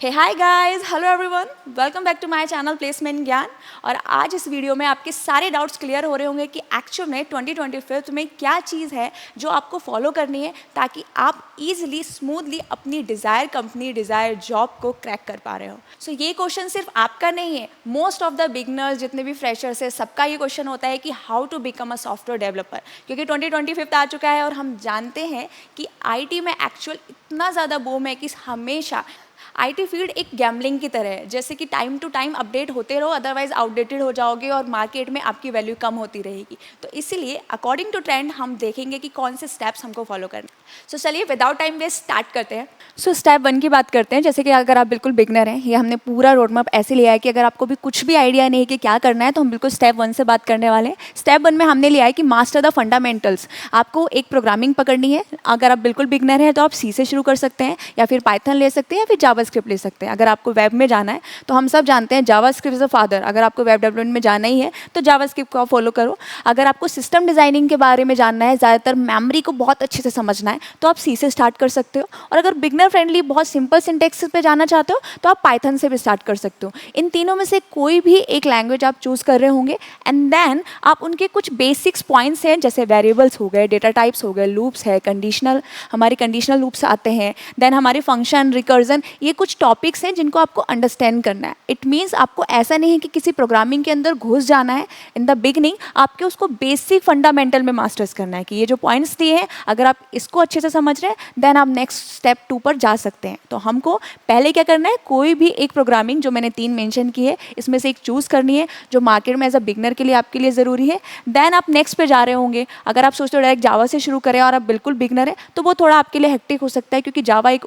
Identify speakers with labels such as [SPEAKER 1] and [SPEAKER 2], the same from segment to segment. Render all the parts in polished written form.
[SPEAKER 1] Hey hi guys, hello everyone, welcome back to my channel placement Gyan. और आज इस video में आपके सारे डाउट्स क्लियर हो रहे होंगे कि एक्चुअल में 2025 में क्या चीज़ है जो आपको फॉलो करनी है ताकि आप इजीली स्मूथली अपनी डिज़ायर कंपनी डिज़ायर जॉब को क्रैक कर पा रहे हो। सो ये क्वेश्चन सिर्फ आपका नहीं है, मोस्ट ऑफ द बिगनर्स जितने भी फ्रेशर्स है सबका ये क्वेश्चन होता है कि how to become a software developer, क्योंकि 2025 आ चुका है और हम जानते हैं कि आईटी में एक्चुअल इतना ज़्यादा बूम है कि हमेशा आईटी फील्ड एक गैम्बलिंग की तरह है, जैसे कि टाइम टू टाइम अपडेट होते रहो, अदरवाइज आउटडेटेड हो जाओगे और मार्केट में आपकी वैल्यू कम होती रहेगी। तो इसीलिए अकॉर्डिंग टू ट्रेंड हम देखेंगे कि कौन से स्टेप्स हमको फॉलो करना। सो चलिए विदाउट टाइम वेस्ट स्टार्ट करते हैं। सो स्टेप 1 की बात करते हैं। जैसे कि अगर आप बिल्कुल बिगनर हैं, ये हमने पूरा रोड मैप ऐसे लिया है कि अगर आपको भी कुछ भी आइडिया नहीं है कि क्या करना है तो हम बिल्कुल स्टेप 1 से बात करने वाले हैं। स्टेप 1 में हमने लिया है कि मास्टर द फंडामेंटल्स। आपको एक प्रोग्रामिंग पकड़नी है। अगर आप बिल्कुल बिगनर हैं तो आप सी से शुरू कर सकते हैं, या फिर पाइथन ले सकते हैं, या फिर जावास्क्रिप्ट ले सकते हैं। अगर आपको वेब में जाना है तो हम सब जानते हैं जावास्क्रिप्ट इज अ फादर। अगर आपको वेब डेवलपमेंट में जाना ही है तो जावास्क्रिप्ट को फॉलो करो। अगर आपको सिस्टम डिजाइनिंग के बारे में जानना है, ज़्यादातर मेमोरी को बहुत अच्छे से समझना है, तो आप सी से स्टार्ट कर सकते हो। और अगर बिगनर फ्रेंडली बहुत सिंपल सिंटेक्स पे जाना चाहते हो तो आप पाइथन से भी स्टार्ट कर सकते हो। इन तीनों में से कोई भी एक लैंग्वेज आप चूज कर रहे होंगे, एंड देन आप उनके कुछ बेसिक्स पॉइंट्स हैं, जैसे वेरिएबल्स हो गए, डेटा टाइप्स हो गए, लूप्स है, कंडीशनल, हमारे कंडीशनल लूप्स आते हैं, देन हमारे फंक्शन, रिकर्जन, ये कुछ टॉपिक्स हैं जिनको आपको अंडरस्टैंड करना है। इट मीन्स आपको ऐसा नहीं है कि किसी प्रोग्रामिंग के अंदर घुस जाना है इन द बिगनिंग, आपके उसको बेसिक फंडामेंटल में मास्टर्स करना है कि ये जो पॉइंट्स दिए हैं अगर आप इसको अच्छे से समझ रहे हैं देन आप नेक्स्ट स्टेप 2 पर जा सकते हैं। तो हमको पहले क्या करना है, कोई भी एक प्रोग्रामिंग जो मैंने 3 मेंशन की है इसमें से एक चूज करनी है जो मार्केट में एज अ बिगनर के लिए आपके लिए ज़रूरी है। देन आप नेक्स्ट पे जा रहे होंगे। अगर आप सोचते हो डायरेक्ट जावा से शुरू करें और आप बिल्कुल बिगनर है तो वो थोड़ा आपके लिए हेक्टिक हो सकता है, क्योंकि जावा एक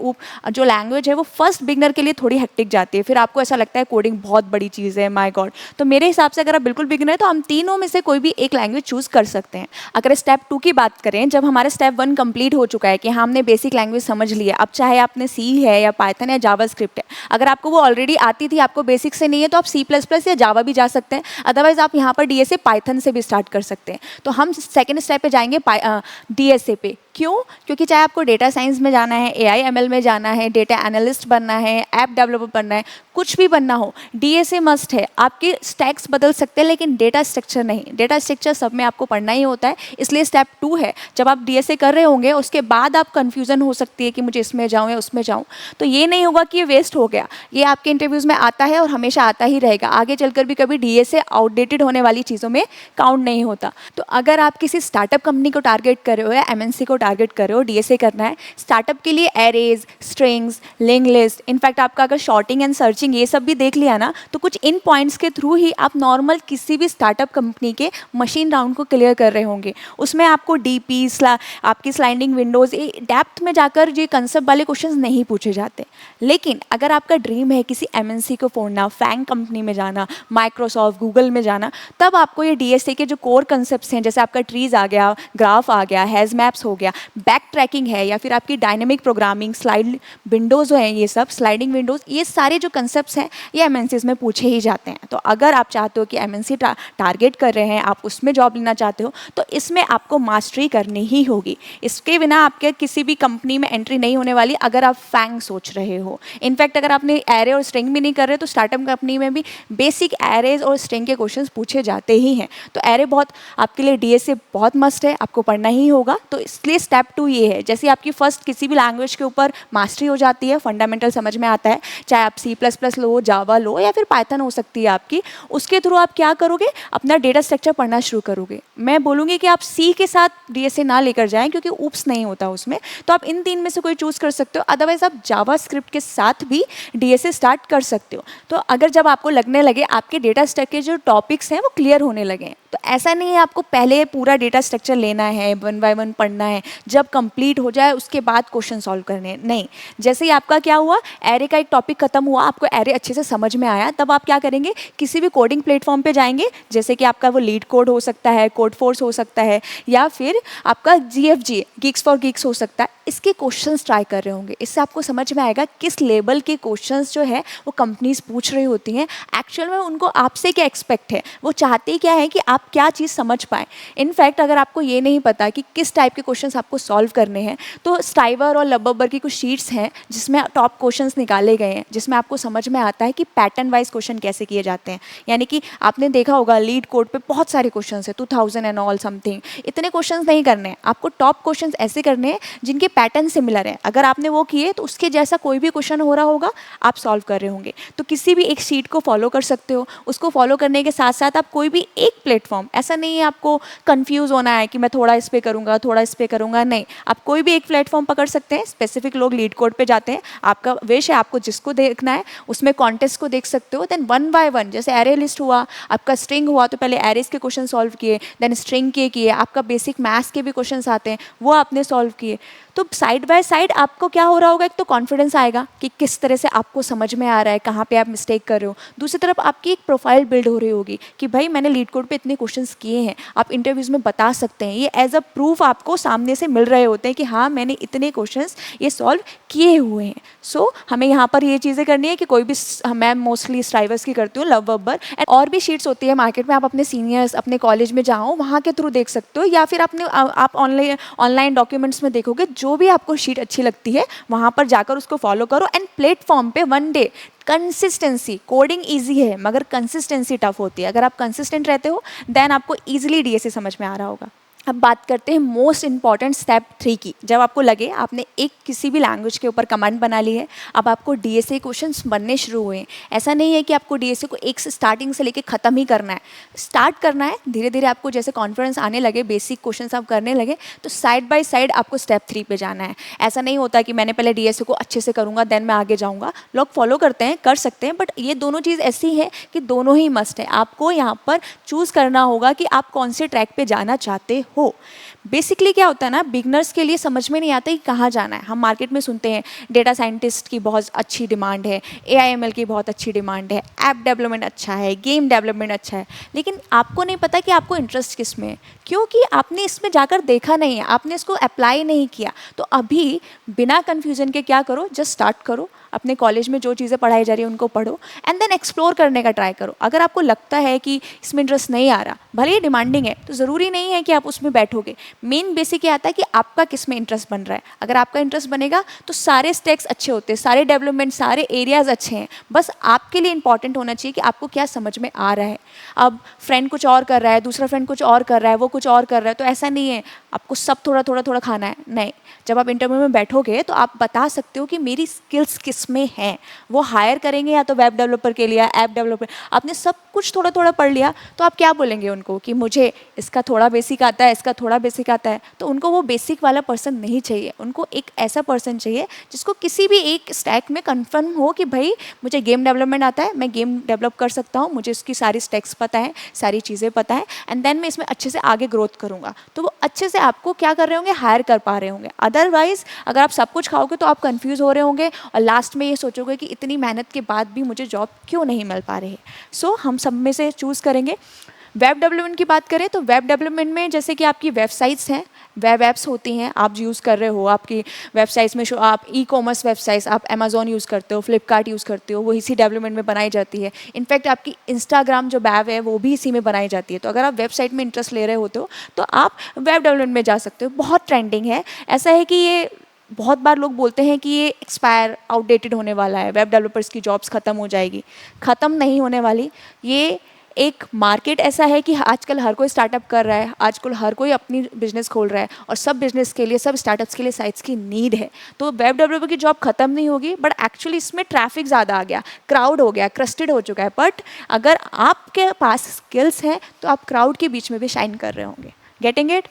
[SPEAKER 1] जो लैंग्वेज है वो फर्स्ट बिगनर के लिए थोड़ी हेक्टिक जाती है। फिर आपको ऐसा लगता है कोडिंग बहुत बड़ी चीज़ है, माय गॉड। तो मेरे हिसाब से अगर आप बिल्कुल बिगनर है तो हम तीनों में से कोई भी एक लैंग्वेज चूज कर सकते हैं। अगर स्टेप 2 की बात करें, जब हमारा स्टेप 1 कंप्लीट हो चुका है कि हमने बेसिक लैंग्वेज समझ लिया, अब चाहे आपने सी है या पाइथन या जावास्क्रिप्ट है, अगर आपको वो ऑलरेडी आती थी, आपको बेसिक से नहीं है तो आप C++ या जावा भी जा सकते हैं। अदरवाइज आप यहाँ पर डीएसए पाइथन से भी स्टार्ट कर सकते हैं। तो हम सेकेंड स्टेप पे जाएंगे डीएसए पे। क्यों? क्योंकि चाहे आपको डेटा साइंस में जाना है, AI/ML में जाना है, डेटा एनालिस्ट बनना है, ऐप डेवलपर बनना है, कुछ भी बनना हो, डीएसए मस्ट है। आपके स्टैक्स बदल सकते हैं लेकिन डेटा स्ट्रक्चर नहीं। डेटा स्ट्रक्चर सब में आपको पढ़ना ही होता है, इसलिए स्टेप 2 है। जब आप डीएसए कर रहे होंगे उसके बाद आप कन्फ्यूजन हो सकती है कि मुझे इसमें जाऊँ या उसमें जाऊँ, तो ये नहीं होगा कि ये वेस्ट हो गया। ये आपके इंटरव्यूज़ में आता है और हमेशा आता ही रहेगा। आगे चलकर भी कभी डीएसए आउटडेटेड होने वाली चीज़ों में काउंट नहीं होता। तो अगर आप किसी स्टार्टअप कंपनी को टारगेट कर रहे हो या एमएनसी को टारगेट कर रहे हो, डीएसए करना है। स्टार्टअप के लिए arrays, strings, link list, in fact आपका अगर शॉर्टिंग एंड सर्चिंग ये सब भी देख लिया ना, तो कुछ इन पॉइंट्स के थ्रू ही आप नॉर्मल किसी भी स्टार्टअप कंपनी के मशीन राउंड को क्लियर कर रहे होंगे। उसमें आपको डीपी, आपकी स्लाइडिंग विंडोज, डेप्थ में जाकर ये कंसेप्ट वाले क्वेश्चन नहीं पूछे जाते। लेकिन अगर आपका ड्रीम है किसी एमएनसी को फोड़ना, फैंग कंपनी में जाना, माइक्रोसॉफ्ट, गूगल में जाना, तब आपको ये डीएसए के जो कोर कंसेप्ट्स हैं, जैसे आपका ट्रीज आ गया, ग्राफ आ गया, हैज मैप्स हो गया, बैक ट्रैकिंग है, या फिर आपकी डायनेमिक प्रोग्रामिंग, स्लाइड विंडोज हैं, ये सब स्लाइडिंग विंडोज, ये सारे जो कंसेप्ट्स हैं ये एमएनसीज में पूछे ही जाते हैं। तो अगर आप चाहते हो कि एमएनसी टारगेट कर रहे हैं, आप उसमें जॉब लेना चाहते हो, तो इसमें आपको मास्टरी करनी ही होगी। इसके बिना आपके किसी भी कंपनी में एंट्री नहीं होने वाली, अगर आप फैंग सोच रहे हो। इनफैक्ट अगर आपने एरे और स्ट्रिंग भी नहीं कर रहे तो स्टार्टअप कंपनी में भी बेसिक एरेज और स्ट्रिंग के क्वेश्चंस पूछे जाते ही हैं। तो एरे बहुत आपके लिए डीएसए बहुत मस्ट है, आपको पढ़ना ही होगा। तो इसलिए स्टेप 2 ये है, जैसे आपकी फर्स्ट किसी भी लैंग्वेज के ऊपर मास्टरी हो जाती है, फंडामेंटल समझ में आता है, चाहे आप C++ लो, जावा लो, या फिर पाइथन हो सकती है आपकी, उसके थ्रू आप क्या करोगे, अपना डेटा स्ट्रक्चर पढ़ना शुरू करोगे। मैं बोलूँगी कि आप सी के साथ डीएसए ना लेकर जाएं, क्योंकि ऊप्स नहीं होता उसमें। तो आप इन 3 में से कोई चूज कर सकते हो, अदरवाइज आप जावास्क्रिप्ट के साथ भी डीएसए स्टार्ट कर सकते हो। तो अगर जब आपको लगने लगे आपके डेटा स्ट्रक्चर के जो टॉपिक्स हैं वो क्लियर होने लगे, तो ऐसा नहीं है आपको पहले पूरा डेटा स्ट्रक्चर लेना है, 1 बाय 1 पढ़ना है, जब कंप्लीट हो जाए उसके बाद क्वेश्चन सॉल्व करने हैं। नहीं, जैसे ही आपका क्या हुआ, एरे का एक टॉपिक खत्म हुआ, आपको एरे अच्छे से समझ में आया, तब आप क्या करेंगे, किसी भी कोडिंग प्लेटफॉर्म पे जाएंगे, जैसे कि आपका वो लीड कोड हो सकता है, कोड फोर्स हो सकता है, या फिर आपका GFG, गीक्स फॉर गीक्स हो सकता है। इसके क्वेश्चंस ट्राई कर रहे होंगे, इससे आपको समझ में आएगा किस लेवल के क्वेश्चंस जो है वो कंपनीज पूछ रही होती हैं, एक्चुअल में उनको आपसे क्या एक्सपेक्ट है, वो चाहते क्या है कि आप आप क्या चीज़ समझ पाएँ। इनफैक्ट अगर आपको ये नहीं पता कि किस टाइप के क्वेश्चंस आपको सॉल्व करने हैं, तो स्टाइवर और लबबर की कुछ शीट्स हैं जिसमें टॉप क्वेश्चंस निकाले गए हैं, जिसमें आपको समझ में आता है कि पैटर्न वाइज क्वेश्चन कैसे किए जाते हैं। यानी कि आपने देखा होगा लीड कोड पे बहुत सारे क्वेश्चंस हैं, 2000 एंड ऑल समथिंग। इतने क्वेश्चंस नहीं करने हैं आपको, टॉप क्वेश्चंस ऐसे करने हैं जिनके पैटर्न सिमिलर है। अगर आपने वो किए तो उसके जैसा कोई भी क्वेश्चन हो रहा होगा आप सॉल्व कर रहे होंगे। तो किसी भी एक शीट को फॉलो कर सकते हो। उसको फॉलो करने के साथ साथ आप कोई भी एक प्लेटफॉर्म, ऐसा नहीं है आपको कंफ्यूज होना है कि मैं थोड़ा इस पे करूँगा थोड़ा इस पे करूँगा, नहीं, आप कोई भी एक प्लेटफॉर्म पकड़ सकते हैं। स्पेसिफिक लोग लीड कोड पे जाते हैं, आपका विश है आपको जिसको देखना है उसमें कॉन्टेस्ट को देख सकते हो। देन वन बाय वन, जैसे एरे लिस्ट हुआ, आपका स्ट्रिंग हुआ तो पहले एरेज के क्वेश्चन सॉल्व किए, देन स्ट्रिंग के किए, आपका बेसिक मैथ्स के भी क्वेश्चंस आते हैं वो आपने सॉल्व किए। तो साइड बाय साइड आपको क्या हो रहा होगा, एक तो कॉन्फिडेंस आएगा कि किस तरह से आपको समझ में आ रहा है, कहाँ पे आप मिस्टेक कर रहे हो। दूसरी तरफ आपकी एक प्रोफाइल बिल्ड हो रही होगी कि भाई मैंने लीड कोड पे इतने क्वेश्चंस किए हैं, आप इंटरव्यूज़ में बता सकते हैं। ये एज अ प्रूफ आपको सामने से मिल रहे होते हैं कि हाँ मैंने इतने क्वेश्चंस ये सॉल्व किए हुए हैं। सो हमें यहाँ पर ये चीज़ें करनी है कि कोई भी, मैं मोस्टली स्ट्राइवर्स की करती हूँ, लबबर एंड और भी शीट्स होती है मार्केट में, आप अपने सीनियर्स अपने कॉलेज में जाओ वहाँ के थ्रू देख सकते हो, या फिर अपने आप ऑनलाइन डॉक्यूमेंट्स में देखोगे। जो भी आपको शीट अच्छी लगती है वहाँ पर जाकर उसको फॉलो करो एंड प्लेटफॉर्म पे one day consistency, coding easy है मगर कंसिस्टेंसी टफ होती है। अगर आप कंसिस्टेंट रहते हो देन आपको इजीली डीएसए समझ में आ रहा होगा। अब बात करते हैं मोस्ट इंपॉर्टेंट स्टेप 3 की। जब आपको लगे आपने एक किसी भी लैंग्वेज के ऊपर कमांड बना ली है, अब आपको डीएसए क्वेश्चंस बनने शुरू हुए हैं। ऐसा नहीं है कि आपको डीएसए को एक से स्टार्टिंग से लेके ख़त्म ही करना है, स्टार्ट करना है धीरे धीरे। आपको जैसे कॉन्फिडेंस आने लगे, बेसिक क्वेश्चंस आप करने लगे, तो साइड बाय साइड आपको स्टेप 3 पे जाना है। ऐसा नहीं होता कि मैंने पहले डीएसए को अच्छे से करूँगा देन मैं आगे जाऊँगा। लोग फॉलो करते हैं, कर सकते हैं, बट ये दोनों चीज़ ऐसी है कि दोनों ही मस्ट है। आपको यहाँ पर चूज़ करना होगा कि आप कौन से ट्रैक पे जाना चाहते हो। बेसिकली क्या होता है ना, बिगनर्स के लिए समझ में नहीं आता कि कहाँ जाना है। हम मार्केट में सुनते हैं डेटा साइंटिस्ट की बहुत अच्छी डिमांड है, एआईएमएल की बहुत अच्छी डिमांड है, ऐप डेवलपमेंट अच्छा है, गेम डेवलपमेंट अच्छा है, लेकिन आपको नहीं पता कि आपको इंटरेस्ट किस में है, क्योंकि आपने इसमें जाकर देखा नहीं है, आपने इसको अप्लाई नहीं किया। तो अभी बिना कन्फ्यूजन के क्या करो, जस्ट स्टार्ट करो। अपने कॉलेज में जो चीज़ें पढ़ाई जा रही है उनको पढ़ो एंड देन एक्सप्लोर करने का ट्राई करो। अगर आपको लगता है कि इसमें इंटरेस्ट नहीं आ रहा, भले ही डिमांडिंग है, तो ज़रूरी नहीं है कि आप उसमें बैठोगे। मेन बेसिक ये आता है कि आपका किस में इंटरेस्ट बन रहा है। अगर आपका इंटरेस्ट बनेगा तो सारे स्टेक्स अच्छे होते हैं, सारे डेवलपमेंट, सारे एरियाज़ अच्छे हैं। बस आपके लिए इंपॉर्टेंट होना चाहिए कि आपको क्या समझ में आ रहा है। अब फ्रेंड कुछ और कर रहा है, दूसरा फ्रेंड कुछ और कर रहा है, वो कुछ और कर रहा है, तो ऐसा नहीं है आपको सब थोड़ा थोड़ा थोड़ा खाना है, नहीं। जब आप इंटरव्यू में बैठोगे तो आप बता सकते हो कि मेरी स्किल्स किस में हैं। वो हायर करेंगे या तो वेब डेवलपर के लिए, ऐप डेवलपर, आपने सब कुछ थोड़ा थोड़ा पढ़ लिया, तो आप क्या बोलेंगे उनको कि मुझे इसका थोड़ा बेसिक आता है, इसका थोड़ा बेसिक आता है। तो उनको वो बेसिक वाला पर्सन नहीं चाहिए, उनको एक ऐसा पर्सन चाहिए जिसको किसी भी एक स्टैक में कन्फर्म हो कि भाई मुझे गेम डेवलपमेंट आता है, मैं गेम डेवलप कर सकता हूँ, मुझे इसकी सारी स्टैक्स पता है, सारी चीज़ें पता है, एंड देन मैं इसमें अच्छे से आगे ग्रोथ करूँगा। तो वो अच्छे से आपको क्या कर रहे होंगे, हायर कर पा रहे होंगे। अदरवाइज अगर आप सब कुछ खाओगे तो आप कंफ्यूज हो रहे होंगे और लास्ट में ये सोचोगे कि इतनी मेहनत के बाद भी मुझे जॉब क्यों नहीं मिल पा रही है। सो हम सब में से चूज़ करेंगे। वेब डेवलपमेंट की बात करें तो वेब डेवलपमेंट में जैसे कि आपकी वेबसाइट्स हैं, वेब ऐप्स होती हैं, आप यूज़ कर रहे हो, आपकी वेबसाइट्स में आप ई कॉमर्स वेबसाइट्स, आप अमेजोन यूज़ करते हो, फ्लिपकार्ट यूज़ करते हो, वो इसी डेवलपमेंट में बनाई जाती है। इनफैक्ट आपकी इंस्टाग्राम जो वेब है वो भी इसी में बनाई जाती है। तो अगर आप वेबसाइट में इंटरेस्ट ले रहे होते हो तो आप वेब डेवलपमेंट में जा सकते हो। बहुत ट्रेंडिंग है, ऐसा है कि ये बहुत बार लोग बोलते हैं कि ये एक्सपायर, आउटडेटेड होने वाला है, वेब डेवलपर्स की जॉब्स ख़त्म हो जाएगी। ख़त्म नहीं होने वाली। ये एक मार्केट ऐसा है कि आजकल हर कोई स्टार्टअप कर रहा है, आजकल हर कोई अपनी बिजनेस खोल रहा है और सब बिजनेस के लिए, सब स्टार्टअप्स के लिए साइट्स की नीड है। तो वेब डेवलपर की जॉब खत्म नहीं होगी, बट एक्चुअली इसमें ट्रैफिक ज़्यादा आ गया, क्राउड हो गया, क्रस्टेड हो चुका है। बट अगर आपके पास स्किल्स हैं तो आप क्राउड के बीच में भी शाइन कर रहे होंगे। Getting it?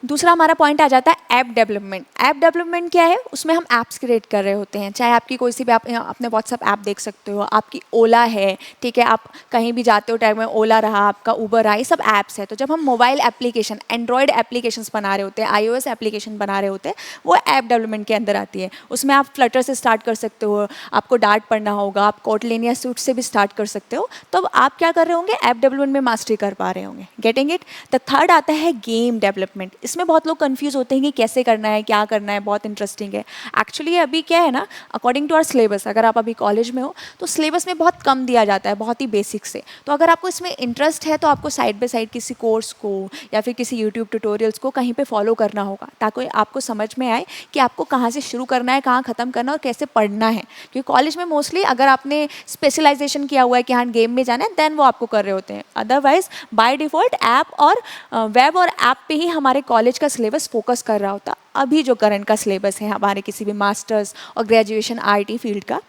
[SPEAKER 1] दूसरा हमारा पॉइंट आ जाता है ऐप डेवलपमेंट। ऐप डेवलपमेंट क्या है, उसमें हम ऐप्स क्रिएट कर रहे होते हैं। चाहे आपकी कोई सी भी, आप अपने व्हाट्सअप ऐप देख सकते हो, आपकी ओला है, ठीक है, आप कहीं भी जाते हो टाइम में ओला रहा, आपका उबर रहा, ये सब ऐप्स है। तो जब हम मोबाइल एप्लीकेशन, एंड्रॉयड एप्लीकेशंस बना रहे होते हैं, iOS एप्लीकेशन बना रहे होते हैं, वो ऐप डेवलपमेंट के अंदर आती है। उसमें आप फ्लटर से स्टार्ट कर सकते हो, आपको डार्ट पढ़ना होगा, आप कोटलिन या सूट से भी स्टार्ट कर सकते हो। तो अब आप क्या कर रहे होंगे, ऐप डेवलपमेंट में मास्टरी कर पा रहे होंगे। Getting it? द थर्ड आता है गेम डेवलपमेंट। इसमें बहुत लोग कंफ्यूज होते हैं कि कैसे करना है, क्या करना है, बहुत इंटरेस्टिंग है। एक्चुअली अभी क्या है ना, अकॉर्डिंग टू आवर सिलेबस, अगर आप अभी कॉलेज में हो तो सिलेबस में बहुत कम दिया जाता है, बहुत ही बेसिक से। तो अगर आपको इसमें इंटरेस्ट है तो आपको साइड बाय साइड किसी कोर्स को या फिर किसी यूट्यूब ट्यूटोरियल्स को कहीं पे फॉलो करना होगा, ताकि आपको समझ में आए कि आपको कहाँ से शुरू करना है, कहाँ ख़त्म करना है और कैसे पढ़ना है। क्योंकि कॉलेज में मोस्टली अगर आपने स्पेशलाइजेशन किया हुआ है कि हाँ गेम में जाना है, देन वो आपको कर रहे होते हैं। अदरवाइज बाय डिफ़ॉल्ट ऐप और वेब और ऐप पे ही हमारे कॉलेज का सिलेबस फोकस कर रहा होता अभी जो करंट का सिलेबस है हमारे किसी भी मास्टर्स और ग्रेजुएशन आईटी फील्ड का।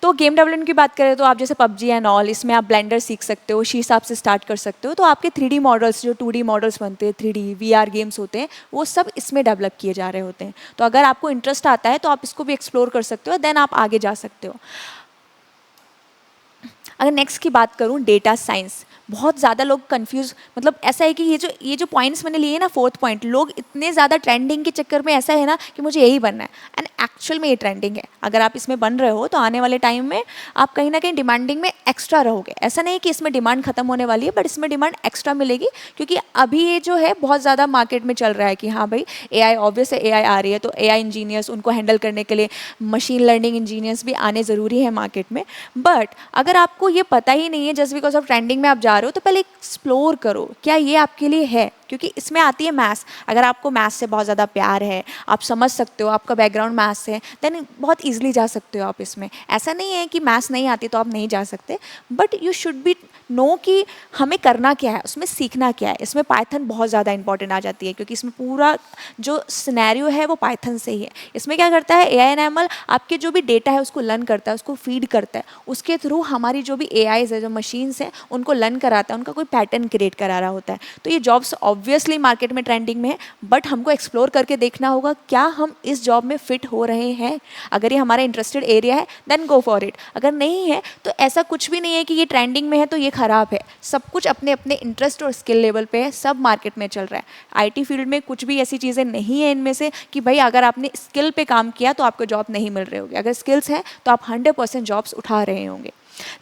[SPEAKER 1] तो गेम डेवलपमेंट की बात करें तो आप जैसे पबजी एंड ऑल, इसमें आप ब्लेंडर सीख सकते हो, शी शार्प से स्टार्ट कर सकते हो। तो आपके 3D मॉडल्स, जो 2D मॉडल्स बनते हैं, 3D VR गेम्स होते हैं, वो सब इसमें डेवलप किए जा रहे होते हैं। तो अगर आपको इंटरेस्ट आता है तो आप इसको भी एक्सप्लोर कर सकते हो, देन आप आगे जा सकते हो। अगर नेक्स्ट की बात करूँ, डेटा साइंस, बहुत ज़्यादा लोग कंफ्यूज, मतलब ऐसा है कि ये जो पॉइंट्स मैंने लिए ना, 4th पॉइंट, लोग इतने ज़्यादा ट्रेंडिंग के चक्कर में ऐसा है ना कि मुझे यही बनना है, एंड एक्चुअल में ये ट्रेंडिंग है। अगर आप इसमें बन रहे हो तो आने वाले टाइम में आप कहीं ना कहीं डिमांडिंग में एक्स्ट्रा रहोगे। ऐसा नहीं कि इसमें डिमांड खत्म होने वाली है, बट इसमें डिमांड एक्स्ट्रा मिलेगी, क्योंकि अभी ये जो है बहुत ज़्यादा मार्केट में चल रहा है कि हाँ भाई AI, ऑब्वियस है AI आ रही है, तो AI इंजीनियर्स, उनको हैंडल करने के लिए मशीन लर्निंग इंजीनियर्स भी आने ज़रूरी है मार्केट में। बट अगर आपको ये पता ही नहीं है, जस्ट बिकॉज ऑफ ट्रेंडिंग में आप जा रहे हो, तो पहले एक्सप्लोर करो क्या ये आपके लिए है, क्योंकि इसमें आती है मैथ्स। अगर आपको मैथ्स से बहुत ज़्यादा प्यार है, आप समझ सकते हो, आपका बैकग्राउंड मैथ्स से, देन बहुत ईजिली जा सकते हो आप इसमें। ऐसा नहीं है कि मैथ्स नहीं आती तो आप नहीं जा सकते, but you should be know कि हमें करना क्या है, उसमें सीखना क्या है। इसमें पाइथन बहुत ज़्यादा इंपॉर्टेंट आ जाती है, क्योंकि इसमें पूरा जो सिनेरियो है वो पाइथन से ही है। इसमें क्या करता है, AI एंड ML आपके जो भी डेटा है उसको लर्न करता है, उसको फीड करता है, उसके थ्रू हमारी जो भी AIs है, जो मशीन्स हैं, उनको लर्न कराता है, उनका कोई पैटर्न क्रिएट करा रहा होता है। तो ये जॉब्स ऑब्वियसली मार्केट में ट्रेंडिंग में है, बट हमको एक्सप्लोर करके देखना होगा क्या हम इस जॉब में फिट हो रहे हैं। अगर ये हमारा इंटरेस्टेड एरिया है देन गो फॉर इट, अगर नहीं है तो ऐसा कुछ भी नहीं है कि ये ट्रेंडिंग में है तो ये ख़राब है। सब कुछ अपने अपने इंटरेस्ट और स्किल लेवल पे है, सब मार्केट में चल रहा है। IT फील्ड में कुछ भी ऐसी चीज़ें नहीं है इनमें से कि भाई अगर आपने स्किल पे काम किया तो आपको जॉब नहीं मिल रही होगी। अगर स्किल्स हैं तो आप 100% जॉब्स उठा रहे होंगे।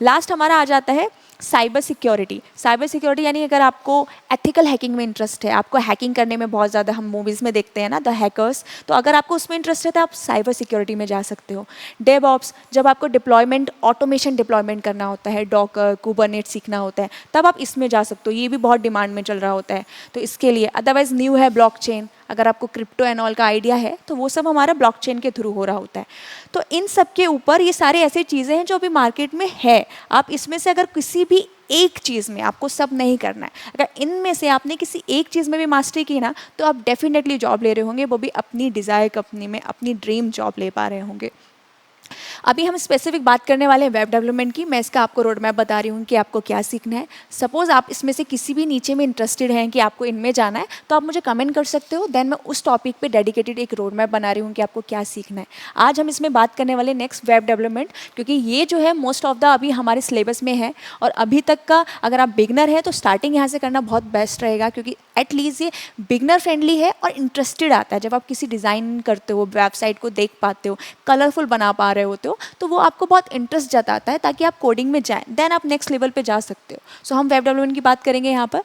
[SPEAKER 1] लास्ट हमारा आ जाता है साइबर सिक्योरिटी। साइबर सिक्योरिटी यानी अगर आपको एथिकल हैकिंग में इंटरेस्ट है, आपको हैकिंग करने में बहुत ज़्यादा, हम मूवीज़ में देखते हैं ना द हैकर्स, तो अगर आपको उसमें इंटरेस्ट है तो आप साइबर सिक्योरिटी में जा सकते हो। डेवऑप्स, जब आपको डिप्लॉयमेंट, ऑटोमेशन डिप्लॉयमेंट करना होता है, डॉकर, कुबरनेट सीखना होता है, तब आप इसमें जा सकते हो। ये भी बहुत डिमांड में चल रहा होता है तो इसके लिए। अदरवाइज न्यू है ब्लॉकचेन, अगर आपको क्रिप्टो एंड ऑल का आइडिया है तो वो सब हमारा ब्लॉकचेन के थ्रू हो रहा होता है। तो इन सब के ऊपर ये सारे ऐसी चीज़ें हैं जो अभी मार्केट में है। आप इसमें से अगर किसी भी एक चीज़ में, आपको सब नहीं करना है, अगर इनमें से आपने किसी एक चीज़ में भी मास्टरी की ना, तो आप डेफिनेटली जॉब ले रहे होंगे, वो भी अपनी डिज़ायर कंपनी में, अपनी ड्रीम जॉब ले पा रहे होंगे। अभी हम स्पेसिफिक बात करने वाले हैं वेब डेवलपमेंट की। मैं इसका आपको रोड मैप बता रही हूँ कि आपको क्या सीखना है। सपोज आप इसमें से किसी भी नीचे में इंटरेस्टेड हैं कि आपको इनमें जाना है, तो आप मुझे कमेंट कर सकते हो, देन मैं उस टॉपिक पे डेडिकेटेड एक रोड मैप बना रही हूँ कि आपको क्या सीखना है। आज हम इसमें बात करने वाले नेक्स्ट वेब डेवलपमेंट, क्योंकि ये जो है मोस्ट ऑफ द अभी हमारे सिलेबस में है, और अभी तक का अगर आप बिगनर हैं तो स्टार्टिंग यहाँ से करना बहुत बेस्ट रहेगा, क्योंकि एटलीस्ट ये बिगनर फ्रेंडली है और इंटरेस्टेड आता है। जब आप किसी डिज़ाइन करते हो, वेबसाइट को देख पाते हो, कलरफुल बना पा रहे होते हो, तो वो आपको बहुत इंटरेस्ट जताता है ताकि आप कोडिंग में जाएं, देन आप नेक्स्ट लेवल पे जा सकते हो। सो हम वेब डेवलपमेंट की बात करेंगे यहाँ पर।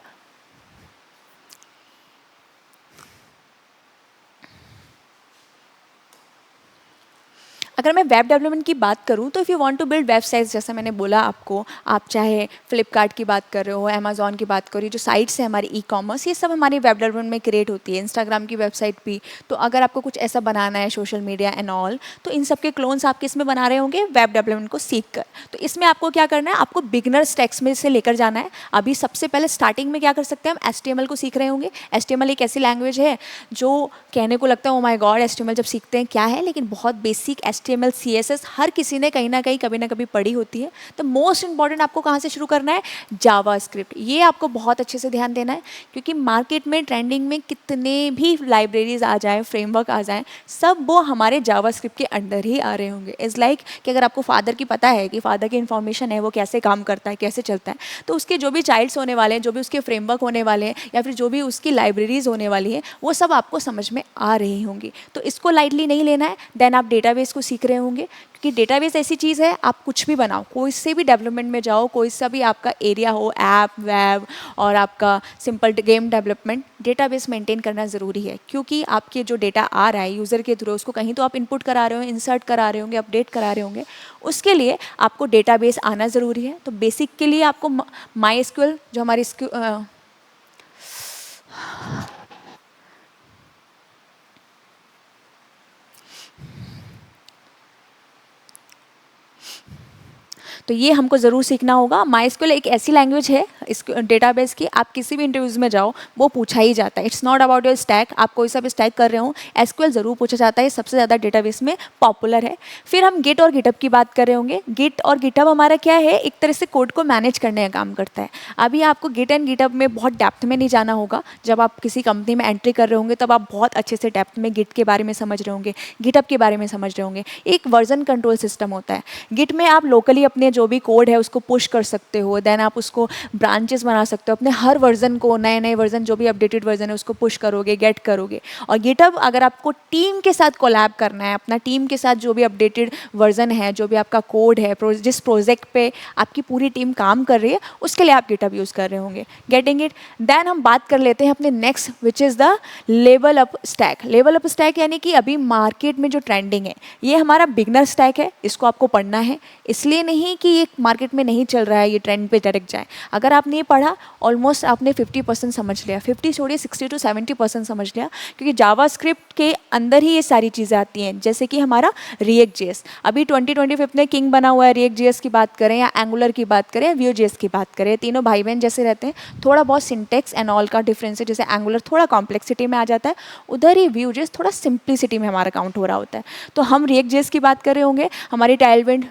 [SPEAKER 1] अगर मैं वेब डेवलपमेंट की बात करूँ तो if you want to build websites, जैसे मैंने बोला आपको, आप चाहे फ्लिपकार्ट की बात कर रहे हो, अमेजोन की बात करो, जो साइट्स है हमारी ई कॉमर्स, ये सब हमारी वेब डेवलपमेंट में क्रिएट होती है, इंस्टाग्राम की वेबसाइट भी। तो अगर आपको कुछ ऐसा बनाना है, सोशल मीडिया एंड ऑल, तो इन सब के क्लोन्स आप किस में बना रहे होंगे, वेब डेवलपमेंट को सीख कर। तो इसमें आपको क्या करना है, आपको बिगनर स्टेक्स में से लेकर जाना है। अभी सबसे पहले स्टार्टिंग में क्या कर सकते हैं, हम HTML को सीख रहे होंगे। HTML एक ऐसी लैंग्वेज है जो कहने को लगता है ओ माय गॉड HTML जब सीखते हैं क्या है, लेकिन बहुत बेसिक HTML CSS हर किसी ने कहीं ना कहीं कभी ना कभी पढ़ी होती है। तो मोस्ट इंपॉर्टेंट आपको कहाँ से शुरू करना है, जावास्क्रिप्ट। ये आपको बहुत अच्छे से ध्यान देना है, क्योंकि मार्केट में ट्रेंडिंग में कितने भी लाइब्रेरीज आ जाए, फ्रेमवर्क आ जाए, सब वो हमारे जावास्क्रिप्ट के अंडर ही आ रहे होंगे। इज़ लाइक कि अगर आपको फादर की पता है कि फादर की इन्फॉर्मेशन है, वो कैसे काम करता है, कैसे चलता है, तो उसके जो भी चाइल्ड्स होने वाले हैं, जो भी उसके फ्रेमवर्क होने वाले हैं, या फिर जो भी उसकी लाइब्रेरीज होने वाली है, वो सब आपको समझ में आ रही होंगी। तो इसको लाइटली नहीं लेना है। देन आप डेटाबेस को सीख रहे होंगे, क्योंकि डेटाबेस ऐसी चीज़ है, आप कुछ भी बनाओ, कोई से भी डेवलपमेंट में जाओ, कोई सा भी आपका एरिया हो, ऐप वेब और आपका simple game development, database maintain करना ज़रूरी है। क्योंकि आपके जो डेटा आ रहा है यूज़र के थ्रू, उसको कहीं तो आप इनपुट करा रहे हो, इंसर्ट करा रहे होंगे, अपडेट करा रहे होंगे, उसके लिए आपको डेटाबेस आना ज़रूरी है। तो बेसिक के लिए आपको MySQL जो हमारी तो ये हमको ज़रूर सीखना होगा। MySQL एक ऐसी लैंग्वेज है इस डेटाबेस की, आप किसी भी इंटरव्यूज़ में जाओ वो पूछा ही जाता है। It's not about your stack, आप कोई सा भी स्टैक कर रहे हो, SQL ज़रूर पूछा जाता है, सबसे ज़्यादा डेटाबेस में पॉपुलर है। फिर हम गिट और गिटहब की बात कर रहे होंगे। गिट और गिटहब हमारा क्या है, एक तरह से कोड को मैनेज करने का काम करता है। अभी आपको गिट एंड गिटहब में बहुत डेप्थ में नहीं जाना होगा। जब आप किसी कंपनी में एंट्री कर रहे होंगे तब आप बहुत अच्छे से डेप्थ में गिट के बारे में समझ रहे होंगे, गिटहब के बारे में समझ रहे होंगे। एक वर्जन कंट्रोल सिस्टम होता है गिट में, आप लोकली अपने जो भी कोड है उसको पुश कर सकते हो, देन आप उसको ब्रांचेस बना सकते हो, अपने हर वर्जन को, नए नए वर्जन जो भी अपडेटेड वर्जन है उसको पुश करोगे, गेट करोगे। और गिटहब अगर आपको टीम के साथ कोलैब करना है, अपना टीम के साथ जो भी अपडेटेड वर्जन है, जो भी आपका कोड है, जिस प्रोजेक्ट पे आपकी पूरी टीम काम कर रही है, उसके लिए आप गिटहब यूज़ कर रहे होंगे। Getting it. देन हम बात कर लेते हैं अपने next, which is the level up stack. Level up stack यानी कि अभी मार्केट में जो ट्रेंडिंग है, ये हमारा बिगनर स्टैक है, इसको आपको पढ़ना है। इसलिए नहीं कि ये मार्केट में नहीं चल रहा है, ये ट्रेंड पे डायरेक्ट जाए। अगर आपने ये पढ़ा, ऑलमोस्ट आपने 50% समझ लिया, 50 छोड़िए 60 to 70% समझ लिया, क्योंकि जावास्क्रिप्ट के अंदर ही ये सारी चीज़ें आती हैं। जैसे कि हमारा रिएक्ट जेएस, अभी 2025 में किंग बना हुआ है। रिएक्ट जेएस की बात करें या एंगुलर की बात करें या व्यू जेएस की बात करें, तीनों भाई बहन जैसे रहते हैं। थोड़ा बहुत सिंटेक्स एंड ऑल का डिफरेंस है, जैसे एंगुलर थोड़ा कॉम्प्लेक्सिटी में आ जाता है, उधर ही व्यू जेएस थोड़ा सिंप्लिसिटी में हमारा काउंट हो रहा होता है। तो हम रिएक्ट जेएस की बात कर रहे होंगे, हमारी टेलविंड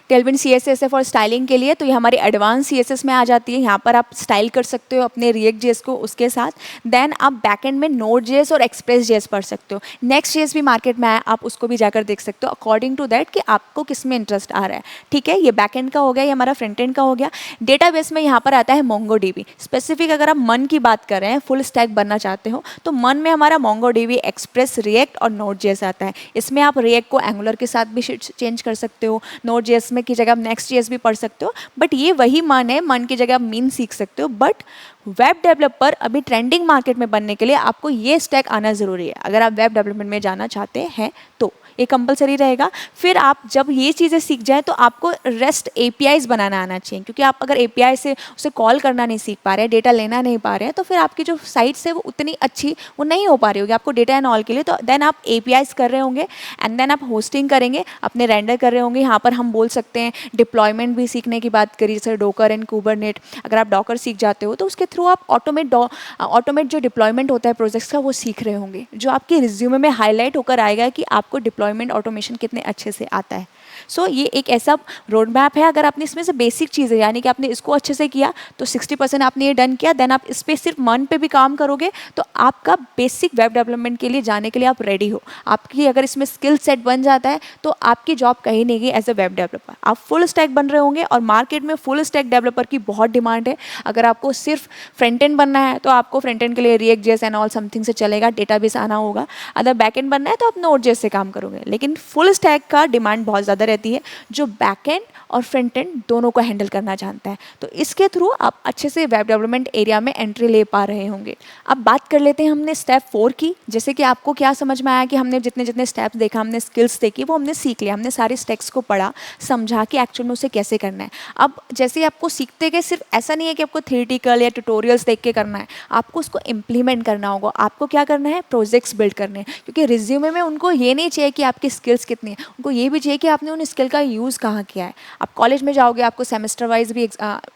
[SPEAKER 1] टेलविंड CSS है फॉर स्टाइलिंग के लिए, तो ये हमारी एडवांस CSS में आ जाती है। यहाँ पर आप स्टाइल कर सकते हो अपने रिएक्ट जेएस को उसके साथ। देन आप बैकएंड में नोड जेएस और एक्सप्रेस जेएस पढ़ सकते हो। नेक्स्ट जेएस भी मार्केट में आया, आप उसको भी जाकर देख सकते हो अकॉर्डिंग टू दैट कि आपको किस में इंटरेस्ट आ रहा है। ठीक है, ये बैकएंड का हो गया, ये हमारा फ्रंट एंड का हो गया। डेटाबेस में यहाँ पर आता है MongoDB। स्पेसिफिक अगर आप मन की बात कर रहे हैं, फुल स्टैक बनना चाहते हो, तो मन में हमारा MongoDB, एक्सप्रेस, रिएक्ट और नोड जेएस आता है। इसमें आप रिएक्ट को एंगुलर के साथ भी चेंज कर सकते हो, नोड जेएस की जगह आप नेक्स्ट जेएस भी पढ़ सकते हो। बट ये वही मन है, मन की जगह आप मीन सीख सकते हो। बट वेब डेवलपर अभी ट्रेंडिंग मार्केट में बनने के लिए आपको ये स्टैक आना ज़रूरी है। अगर आप वेब डेवलपमेंट में जाना चाहते हैं तो ये कंपलसरी रहेगा। फिर आप जब ये चीज़ें सीख जाए तो आपको रेस्ट APIs बनाना आना चाहिए, क्योंकि आप अगर API से उसे कॉल करना नहीं सीख पा रहे हैं, डेटा लेना नहीं पा रहे हैं, तो फिर आपकी जो साइट्स है वो उतनी अच्छी वो नहीं हो पा रही होगी आपको डेटा एंड ऑल के लिए। तो देन आप APIs कर रहे होंगे एंड देन आप होस्टिंग करेंगे, अपने रेंडर कर रहे होंगे। यहाँ पर हम बोल सकते हैं डिप्लॉयमेंट भी सीखने की बात करी, जैसे डॉकर एंड कुबरनेट। अगर आप डॉकर सीख जाते हो तो उसके थ्रू आप ऑटोमेट जो डिप्लॉयमेंट होता है प्रोजेक्ट्स का, वो सीख रहे होंगे, जो आपके रिज्यूमे में हाईलाइट होकर आएगा कि आपको डिप्लॉयमेंट ऑटोमेशन कितने अच्छे से आता है। सो ये एक ऐसा रोड मैप है। अगर आपने इसमें से बेसिक चीज़ें, यानी कि आपने इसको अच्छे से किया तो 60% आपने ये डन किया, देन आप इस पर सिर्फ मन पे भी काम करोगे तो आपका बेसिक वेब डेवलपमेंट के लिए जाने के लिए आप रेडी हो। आपकी अगर इसमें स्किल सेट बन जाता है तो आपकी जॉब कहीं नहीं गई एज ए वेब डेवलपर। आप फुल स्टैक बन रहे होंगे और मार्केट में फुल स्टैक डेवलपर की बहुत डिमांड है। अगर आपको सिर्फ फ्रंट एंड बनना है तो आपको फ्रंट एंड के लिए react JS and all something से चलेगा, डेटाबेस आना होगा। अगर बैक एंड बनना है तो आप नोड जेएस से काम करोगे। लेकिन फुल स्टैक का डिमांड बहुत ज़्यादा रहती है, जो बैक एंड और फ्रंट एंड दोनों को हैंडल करना जानता है। तो इसके थ्रू आप अच्छे से वेब डेवलपमेंट एरिया में एंट्री ले पा रहे होंगे। अब बात कर लेते हैं हमने स्टेप 4 की। जैसे कि आपको क्या समझ में आया कि हमने जितने जितने स्टेप्स देखा, हमने स्किल्स देखी, वो हमने सीख लिया, हमने सारे स्टेप्स को पढ़ा, समझा कि एक्चुअल में उसे कैसे करना है। अब जैसे आपको सीखते गए, सिर्फ ऐसा नहीं है कि आपको थियोरेटिकल या ट्यूटोरियल्स देख के करना है, आपको उसको इम्प्लीमेंट करना होगा। आपको क्या करना है, प्रोजेक्ट्स बिल्ड करने हैं, क्योंकि रिज्यूमे में उनको ये नहीं चाहिए कि आपकी स्किल्स कितनी है, उनको ये भी चाहिए कि आपने उन स्किल का यूज़ कहाँ किया है। आप कॉलेज में जाओगे, आपको सेमेस्टर वाइज भी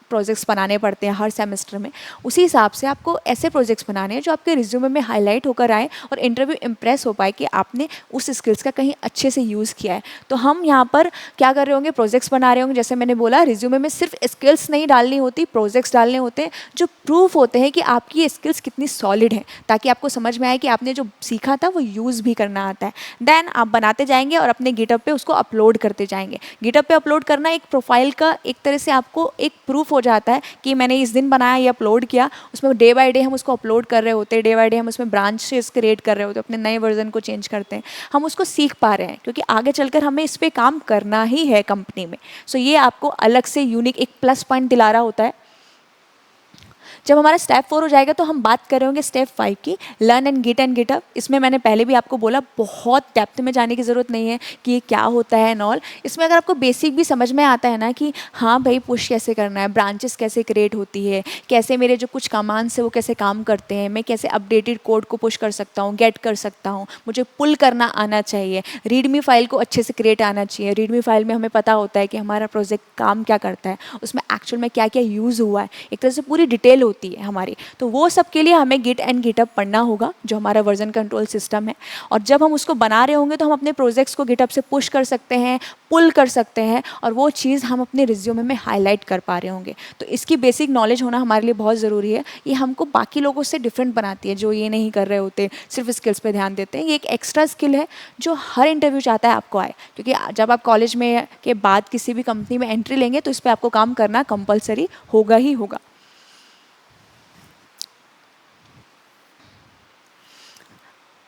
[SPEAKER 1] प्रोजेक्ट्स बनाने पड़ते हैं हर सेमेस्टर में। उसी हिसाब से आपको ऐसे प्रोजेक्ट्स बनाने हैं जो आपके रिज्यूमे में हाईलाइट होकर आए और इंटरव्यू इम्प्रेस हो पाए कि आपने उस स्किल्स का कहीं अच्छे से यूज़ किया है। तो हम यहाँ पर क्या कर रहे होंगे, प्रोजेक्ट्स बना रहे होंगे। जैसे मैंने बोला, रिज्यूमे में सिर्फ स्किल्स नहीं डालनी होती, प्रोजेक्ट्स डालने होते हैं जो प्रूफ होते हैं कि आपकी ये स्किल्स कितनी सॉलिड है, ताकि आपको समझ में आए कि आपने जो सीखा था वो यूज़ भी करना आता है। देन आप बनाते जाएंगे और अपने गिटहब पे उसको अपलोड करते जाएंगे। गिटहब पे अपलोड करना एक प्रोफाइल का एक तरह से आपको एक प्रूफ हो हो जाता है कि मैंने इस दिन बनाया, ये अपलोड किया, उसमें डे बाय डे हम उसको अपलोड कर रहे होते हैं, डे बाय डे हम उसमें ब्रांचेस क्रिएट कर रहे होते हैं, अपने नए वर्जन को चेंज करते हैं, हम उसको सीख पा रहे हैं क्योंकि आगे चलकर हमें इस पर काम करना ही है कंपनी में। सो ये आपको अलग से यूनिक एक प्लस पॉइंट दिला रहा होता है। जब हमारा स्टेप 4 हो जाएगा तो हम बात कर रहे होंगे स्टेप 5 की, लर्न एंड गिटअप। इसमें मैंने पहले भी आपको बोला बहुत डेप्थ में जाने की ज़रूरत नहीं है कि ये क्या होता है एंड ऑल। इसमें अगर आपको बेसिक भी समझ में आता है ना कि हाँ भाई पुश कैसे करना है, ब्रांचेस कैसे क्रिएट होती है, कैसे मेरे जो कुछ कमांड्स है वो कैसे काम करते हैं, मैं कैसे अपडेटेड कोड को पुश कर सकता हूँ, गेट कर सकता हूँ, मुझे पुल करना आना चाहिए, रीडमी फाइल को अच्छे से क्रिएट आना चाहिए। रीडमी फाइल में हमें पता होता है कि हमारा प्रोजेक्ट काम क्या करता है, उसमें एक्चुअल में क्या क्या यूज़ हुआ है, एक तरह से पूरी डिटेल होती है हमारी। तो वो सब के लिए हमें गिट एंड गिटअप पढ़ना होगा जो हमारा वर्जन कंट्रोल सिस्टम है। और जब हम उसको बना रहे होंगे तो हम अपने प्रोजेक्ट्स को गिटअप से पुश कर सकते हैं, पुल कर सकते हैं, और वो चीज़ हम अपने रिज्यूमे में हाईलाइट कर पा रहे होंगे। तो इसकी बेसिक नॉलेज होना हमारे लिए बहुत ज़रूरी है। ये हमको बाकी लोगों से डिफरेंट बनाती है जो ये नहीं कर रहे होते, सिर्फ स्किल्स पे ध्यान देते हैं। ये एक एक्स्ट्रा स्किल है जो हर इंटरव्यू चाहता है आपको आए, क्योंकि जब आप कॉलेज में के बाद किसी भी कंपनी में एंट्री लेंगे तो इस पर आपको काम करना कंपलसरी होगा ही होगा।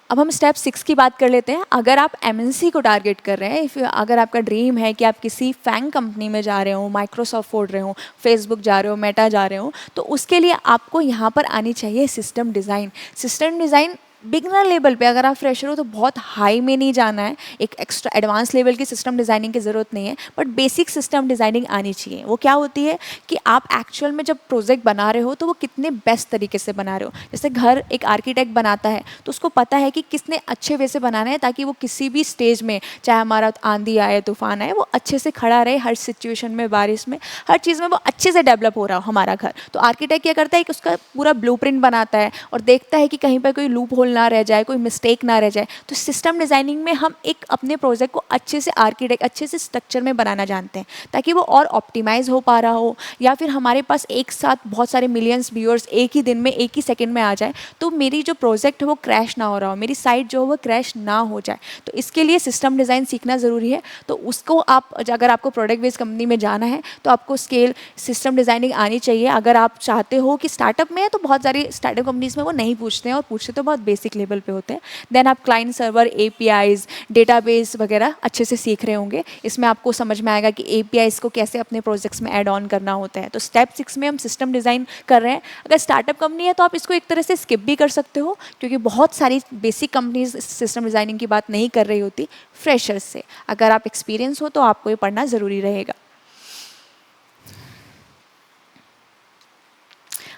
[SPEAKER 1] अब हम स्टेप 6 की बात कर लेते हैं। अगर आप एमएनसी को टारगेट कर रहे हैं, अगर आपका ड्रीम है कि आप किसी फैंग कंपनी में जा रहे हो, माइक्रोसॉफ्ट छोड़ रहे हो, फेसबुक जा रहे हो, मेटा जा रहे हो, तो उसके लिए आपको यहाँ पर आनी चाहिए system design. System design beginner level पे, अगर आप फ्रेशर हो तो बहुत हाई में नहीं जाना है, एक एक्स्ट्रा एडवांस लेवल की सिस्टम डिज़ाइनिंग की ज़रूरत नहीं है, बट बेसिक सिस्टम डिज़ाइनिंग आनी चाहिए। वो क्या होती है कि आप एक्चुअल में जब प्रोजेक्ट बना रहे हो तो वो कितने बेस्ट तरीके से बना रहे हो। जैसे घर एक आर्किटेक्ट बनाता है तो उसको पता है कि कितने अच्छे वे से बनाना है ताकि वो किसी भी स्टेज में, चाहे हमारा आंधी आए तूफान आए, वो अच्छे से खड़ा रहे, हर सिचुएशन में, बारिश में, हर चीज़ में वो अच्छे से डेवलप हो रहा हो हमारा घर। तो आर्किटेक्ट क्या करता है कि उसका पूरा ब्लूप्रिंट बनाता है और देखता है कि कहीं पर कोई लूप होल ना रह जाए, कोई मिस्टेक ना रह जाए। तो सिस्टम डिज़ाइनिंग में हम एक अपने प्रोजेक्ट को अच्छे से आर्किटेक्ट, अच्छे से स्ट्रक्चर में बनाना जानते हैं ताकि वो और ऑप्टिमाइज हो पा रहा हो, या फिर हमारे पास एक साथ बहुत सारे मिलियंस व्यूअर्स एक ही दिन में, एक ही सेकंड में आ जाए, तो मेरी जो प्रोजेक्ट है वो क्रैश ना हो रहा हो, मेरी साइट जो है वो क्रैश ना हो जाए। तो इसके लिए सिस्टम डिज़ाइन सीखना ज़रूरी है। तो उसको आप, अगर आपको प्रोडक्ट बेस्ड कंपनी में जाना है तो आपको स्केल सिस्टम डिज़ाइनिंग आनी चाहिए। अगर आप चाहते हो कि स्टार्टअप में है तो बहुत सारी स्टार्टअप कंपनीज में वो नहीं पूछते हैं, और पूछते तो बहुत बेसिक लेवल पे होते हैं। देन आप क्लाइंट सर्वर, एपीआईज, डेटाबेस वगैरह अच्छे से सीख रहे होंगे। इसमें आपको समझ में आएगा कि एपीआईज को कैसे अपने प्रोजेक्ट्स में ऐड ऑन करना होता है। तो स्टेप 6 में हम सिस्टम डिज़ाइन कर रहे हैं। अगर स्टार्टअप कंपनी है तो आप इसको एक तरह से स्किप भी कर सकते हो, क्योंकि बहुत सारी बेसिक कंपनीज सिस्टम डिज़ाइनिंग की बात नहीं कर रही होती फ्रेशर्स से। अगर आप एक्सपीरियंस हो तो आपको ये पढ़ना ज़रूरी रहेगा।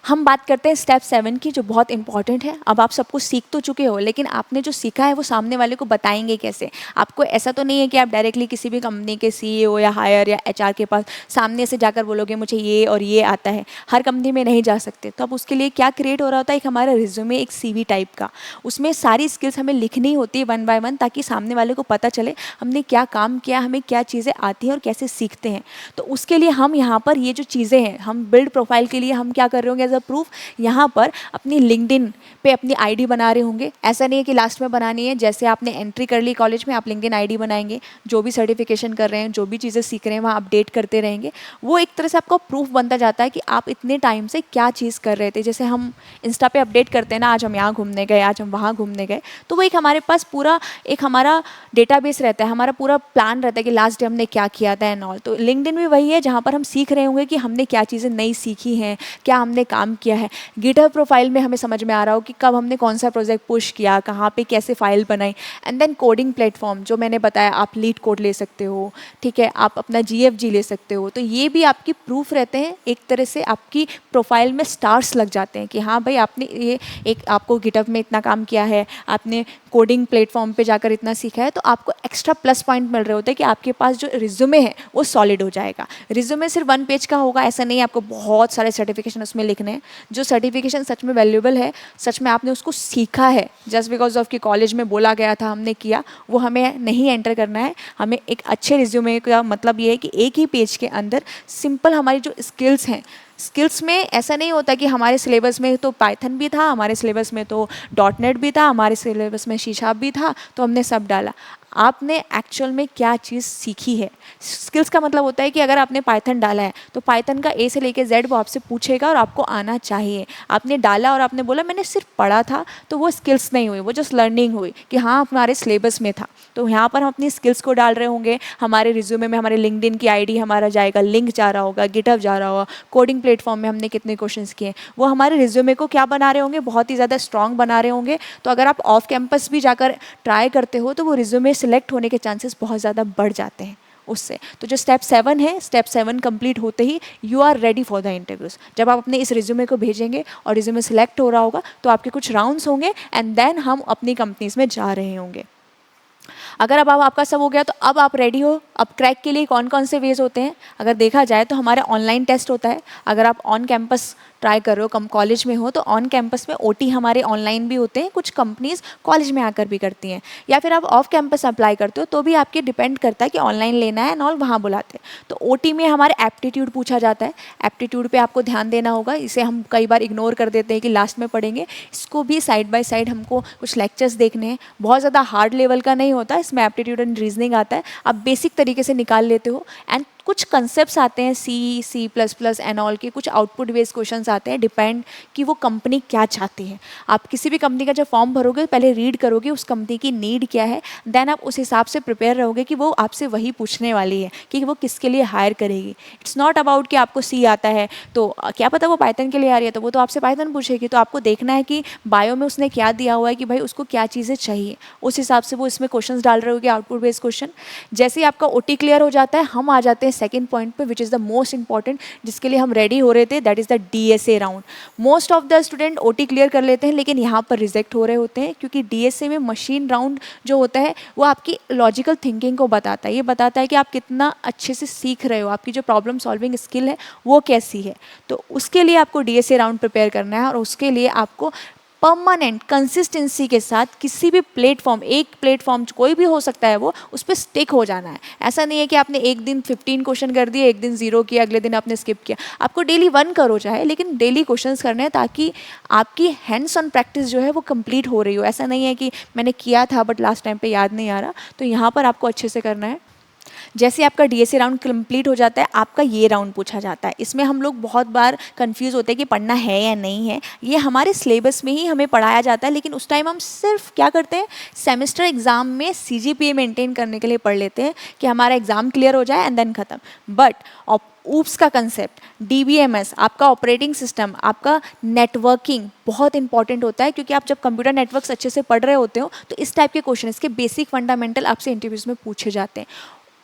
[SPEAKER 1] हम बात करते हैं स्टेप 7 की, जो बहुत इंपॉर्टेंट है। अब आप सब कुछ सीख तो चुके हो, लेकिन आपने जो सीखा है वो सामने वाले को बताएंगे कैसे। आपको ऐसा तो नहीं है कि आप डायरेक्टली किसी भी कंपनी के सीईओ या हायर या एचआर के पास सामने से जाकर बोलोगे मुझे ये और ये आता है। हर कंपनी में नहीं जा सकते। तो अब उसके लिए क्या क्रिएट हो रहा होता है, एक हमारा रिज्यूमे, एक सीवी टाइप का। उसमें सारी स्किल्स हमें लिखनी होती है 1 बाय 1, ताकि सामने वाले को पता चले हमने क्या काम किया, हमें क्या चीज़ें आती हैं और कैसे सीखते हैं। तो उसके लिए हम यहाँ पर ये जो चीज़ें हैं, हम बिल्ड प्रोफाइल के लिए हम क्या कर रहे होंगे, प्रूफ यहाँ पर अपनी लिंक्डइन पे अपनी आईडी बना रहे होंगे। ऐसा नहीं है कि लास्ट में बनानी है, जैसे आपने एंट्री कर ली कॉलेज में, आप लिंक्डइन आईडी बनाएंगे, जो भी सर्टिफिकेशन कर रहे हैं, जो भी चीज़ें सीख रहे हैं वहाँ अपडेट करते रहेंगे। वो एक तरह से आपका प्रूफ बनता जाता है कि आप इतने टाइम से क्या चीज़ कर रहे थे। जैसे हम इंस्टा पे अपडेट करते हैं ना, आज हम यहाँ घूमने गए, आज हम वहाँ घूमने गए, तो वो एक हमारे पास पूरा एक हमारा डेटाबेस रहता है, हमारा पूरा प्लान रहता है कि लास्ट डे हमने क्या किया था एंड ऑल। तो लिंक्डइन भी वही है जहाँ पर हम सीख रहे होंगे कि हमने क्या चीज़ें नई सीखी हैं, क्या हमने काम किया है। गिटहब प्रोफाइल में हमें समझ में आ रहा हो कि कब हमने कौन सा प्रोजेक्ट पुश किया, कहाँ पे कैसे फाइल बनाई। एंड देन कोडिंग प्लेटफॉर्म, जो मैंने बताया, आप लीड कोड ले सकते हो, ठीक है, आप अपना जीएफजी ले सकते हो। तो ये भी आपकी प्रूफ रहते हैं, एक तरह से आपकी प्रोफाइल में स्टार्स लग जाते हैं कि हाँ भाई आपने ये एक आपको गिटहब में इतना काम किया है, आपने कोडिंग प्लेटफॉर्म पे जाकर इतना सीखा है। तो आपको एक्स्ट्रा प्लस पॉइंट मिल रहे होते हैं कि आपके पास जो रिज्यूमे है वो सॉलिड हो जाएगा। रिज्यूमे सिर्फ 1 पेज का होगा ऐसा नहीं है, आपको बहुत सारे सर्टिफिकेशन उसमें लिखने हैं। जो सर्टिफिकेशन सच में वैल्यूएबल है, सच में आपने उसको सीखा है, जस्ट बिकॉज ऑफ कि कॉलेज में बोला गया था हमने किया, वो हमें नहीं एंटर करना है। हमें एक अच्छे रिज्यूमे का मतलब ये है कि एक ही पेज के अंदर सिंपल हमारी जो स्किल्स हैं, स्किल्स में ऐसा नहीं होता कि हमारे सिलेबस में तो पाइथन भी था, हमारे सिलेबस में तो डॉट नेट भी था, हमारे सिलेबस में सी शार्प भी था, तो हमने सब डाला। आपने एक्चुअल में क्या चीज़ सीखी है। स्किल्स का मतलब होता है कि अगर आपने पाइथन डाला है तो पाइथन का ए से लेके जेड वो आपसे पूछेगा और आपको आना चाहिए। आपने डाला और आपने बोला मैंने सिर्फ पढ़ा था, तो वो स्किल्स नहीं हुई, वो जस्ट लर्निंग हुई कि हाँ हमारे सिलेबस में था। तो यहाँ पर हम अपनी स्किल्स को डाल रहे होंगे, हमारे रिज्यूमे में हमारे लिंक्डइन की आईडी हमारा जाएगा, लिंक जा रहा होगा, गिटहब जा रहा होगा, कोडिंग प्लेटफॉर्म में हमने कितने क्वेश्चंस किए, वो हमारे रिज्यूमे को क्या बना रहे होंगे, बहुत ही ज़्यादा स्ट्रॉन्ग बना रहे होंगे। तो अगर आप ऑफ कैंपस भी जाकर ट्राई करते हो तो वो रिज्यूमे सिलेक्ट होने के चांसेस बहुत ज़्यादा बढ़ जाते हैं उससे। तो जो स्टेप 7 है, स्टेप 7 कंप्लीट होते ही you are ready for the interviews. जब आप अपने इस रिज्यूमे को भेजेंगे और रिज्यूमे सिलेक्ट हो रहा होगा तो आपके कुछ राउंड्स होंगे एंड देन हम अपनी कंपनीज में जा रहे होंगे। अगर अब आपका सब हो गया तो अब आप रेडी हो। अब क्रैक के लिए कौन कौन से वेज होते हैं अगर देखा जाए तो हमारा ऑनलाइन टेस्ट होता है। अगर आप ऑन कैंपस ट्राई कर रहे हो, कम कॉलेज में हो, तो ऑन कैंपस में ओटी हमारे ऑनलाइन भी होते हैं, कुछ कंपनीज कॉलेज में आकर भी करती हैं। या फिर आप ऑफ कैंपस अप्लाई करते हो तो भी आपके डिपेंड करता है कि ऑनलाइन लेना है एंड ऑल, वहाँ बुलाते हैं। तो ओटी में हमारे एप्टीट्यूड पूछा जाता है। एप्टीट्यूड पे आपको ध्यान देना होगा, इसे हम कई बार इग्नोर कर देते हैं कि लास्ट में पढ़ेंगे। इसको भी साइड बाय साइड हमको कुछ लेक्चर्स देखने हैं, बहुत ज़्यादा हार्ड लेवल का नहीं होता, इसमें एप्टीट्यूड एंड रीजनिंग आता है, आप बेसिक तरीके से निकाल लेते हो। एंड कुछ कंसेप्ट्स आते हैं C plus plus and all के, कुछ आउटपुट बेस्ड क्वेश्चंस आते हैं, डिपेंड कि वो कंपनी क्या चाहती है। आप किसी भी कंपनी का जब फॉर्म भरोगे पहले रीड करोगे उस कंपनी की नीड क्या है, देन आप उस हिसाब से प्रिपेयर रहोगे कि वो आपसे वही पूछने वाली है कि वो किसके लिए हायर करेगी। इट्स नॉट अबाउट कि आपको सी आता है तो क्या पता वो पाइथन के लिए आ रही है, तो वो तो आपसे पाइथन पूछेगी। तो आपको देखना है कि बायो में उसने क्या दिया हुआ है कि भाई उसको क्या चीज़ें चाहिए, उस हिसाब से वो इसमें क्वेश्चंस डाल रहे होगे, आउटपुट बेस्ड क्वेश्चन। जैसे ही आपका ओटी क्लियर हो जाता है हम आ जाते हैं सेकंड पॉइंट पे, which is the most important, जिसके लिए हम रेडी हो रहे थे, that is the DSA round. Most of the student OT clear कर लेते हैं लेकिन यहाँ पर रिजेक्ट हो रहे होते हैं, क्योंकि डीएसए में मशीन राउंड जो होता है वो आपकी लॉजिकल थिंकिंग को बताता है। ये बताता है कि आप कितना अच्छे से सीख रहे हो, आपकी जो प्रॉब्लम सॉल्विंग स्किल है वो कैसी है। तो उसके लिए आपको डीएसए राउंड प्रिपेयर करना है और उसके लिए आपको परमानेंट कंसिस्टेंसी के साथ किसी भी प्लेटफॉर्म, एक प्लेटफॉर्म कोई भी हो सकता है वो, उस पर स्टिक हो जाना है। ऐसा नहीं है कि आपने एक दिन 15 क्वेश्चन कर दिए, एक दिन 0 किया, अगले दिन आपने स्किप किया। आपको डेली 1 करो चाहे, लेकिन डेली क्वेश्चंस करने हैं ताकि आपकी हैंड्स ऑन प्रैक्टिस जो है वो कंप्लीट हो रही हो। ऐसा नहीं है कि मैंने किया था बट लास्ट टाइम पे याद नहीं आ रहा। तो यहाँ पर आपको अच्छे से करना है। जैसे आपका डीएसए राउंड कंप्लीट हो जाता है आपका ये राउंड पूछा जाता है। इसमें हम लोग बहुत बार कंफ्यूज होते हैं कि पढ़ना है या नहीं है। ये हमारे सिलेबस में ही हमें पढ़ाया जाता है, लेकिन उस टाइम हम सिर्फ क्या करते हैं, सेमेस्टर एग्जाम में सीजीपीए मेंटेन करने के लिए पढ़ लेते हैं कि हमारा एग्जाम क्लियर हो जाए एंड देन खत्म। बट ऊप्स का कंसेप्ट, डीबीएमएस, आपका ऑपरेटिंग सिस्टम, आपका नेटवर्किंग बहुत इंपॉर्टेंट होता है, क्योंकि आप जब कंप्यूटर नेटवर्क्स अच्छे से पढ़ रहे होते हो तो इस टाइप के क्वेश्चन, इसके बेसिक फंडामेंटल आपसे इंटरव्यूज में पूछे जाते हैं।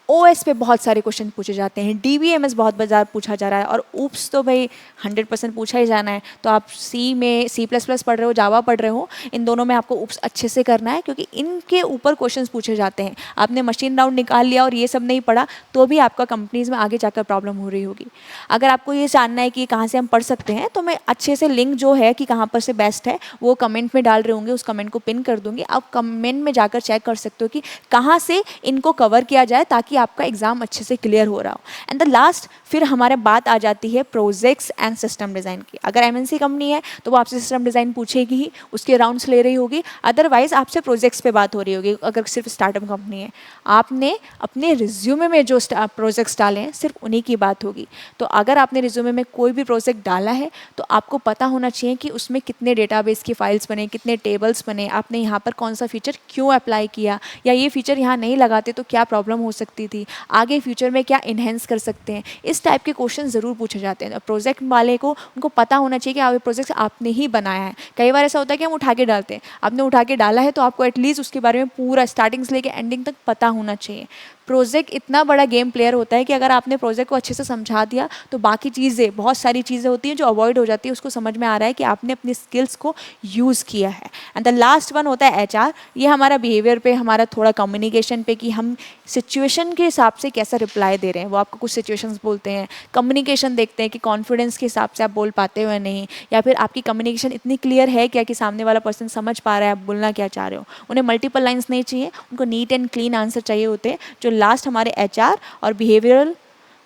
[SPEAKER 1] ओएस पे बहुत सारे क्वेश्चन पूछे जाते हैं, डीबीएमएस बहुत बाजार पूछा जा रहा है, और ऊप्स तो भाई 100% पूछा ही जाना है। तो आप सी में C++ पढ़ रहे हो, जावा पढ़ रहे हो, इन दोनों में आपको ऊप्स अच्छे से करना है, क्योंकि इनके ऊपर क्वेश्चंस पूछे जाते हैं। आपने मशीन राउंड निकाल लिया और ये सब नहीं पढ़ा तो भी आपका कंपनीज में आगे जाकर प्रॉब्लम हो रही होगी। अगर आपको ये जानना है कि कहाँ से हम पढ़ सकते हैं तो मैं अच्छे से लिंक जो है कि कहाँ पर से बेस्ट है वो कमेंट में डाल रहे होंगे, उस कमेंट को पिन कर दूंगी। आप कमेंट में जाकर चेक कर सकते हो कि कहाँ से इनको कवर किया जाए ताकि आपका एग्जाम अच्छे से क्लियर हो रहा हो। एंड द लास्ट फिर हमारे बात आ जाती है प्रोजेक्ट्स एंड सिस्टम डिज़ाइन की। अगर एमएनसी कंपनी है तो वो आपसे सिस्टम डिज़ाइन पूछेगी ही, उसके राउंड्स ले रही होगी, अदरवाइज आपसे प्रोजेक्ट्स पे बात हो रही होगी। अगर सिर्फ स्टार्टअप कंपनी है, आपने अपने रिज्यूमे में जो प्रोजेक्ट्स डाले हैं सिर्फ उन्हीं की बात होगी। तो अगर आपने रिज्यूमे में कोई भी प्रोजेक्ट डाला है तो आपको पता होना चाहिए कि उसमें कितने डेटाबेस की फाइल्स बने, कितने टेबल्स बने, आपने यहाँ पर कौन सा फीचर क्यों अप्लाई किया, या ये फीचर यहाँ नहीं लगाते तो क्या प्रॉब्लम हो सकती थी, आगे फ्यूचर में क्या इन्हेंस कर सकते हैं। इस टाइप के क्वेश्चन ज़रूर पूछे जाते हैं। प्रोजेक्ट वाले को उनको पता होना चाहिए कि आप ये प्रोजेक्ट आपने ही बनाया है। कई बार ऐसा होता है कि हम उठा के डालते हैं, आपने उठा के डाला है तो आपको एटलीस्ट उसके बारे में पूरा स्टार्टिंग से लेकर एंडिंग तक पता होना चाहिए। प्रोजेक्ट इतना बड़ा गेम प्लेयर होता है कि अगर आपने प्रोजेक्ट को अच्छे से समझा दिया तो बाकी चीज़ें, बहुत सारी चीज़ें होती हैं जो अवॉइड हो जाती है, उसको समझ में आ रहा है कि आपने अपनी स्किल्स को यूज़ किया है। एंड द लास्ट वन होता है एचआर। ये हमारा बिहेवियर पे, हमारा थोड़ा कम्युनिकेशन पे, कि हम सिचुएशन के हिसाब से कैसा रिप्लाई दे रहे हैं। वो आपको कुछ सिचुएशंस बोलते हैं, कम्युनिकेशन देखते हैं कि कॉन्फिडेंस के हिसाब से आप बोल पाते हो या नहीं, या फिर आपकी कम्युनिकेशन इतनी क्लियर है क्या कि सामने वाला पर्सन समझ पा रहा है आप बोलना क्या चाह रहे हो। उन्हें मल्टीपल लाइन्स नहीं चाहिए, उनको नीट एंड क्लीन आंसर चाहिए होते हैं। जो लास्ट हमारे एचआर और बिहेवियरल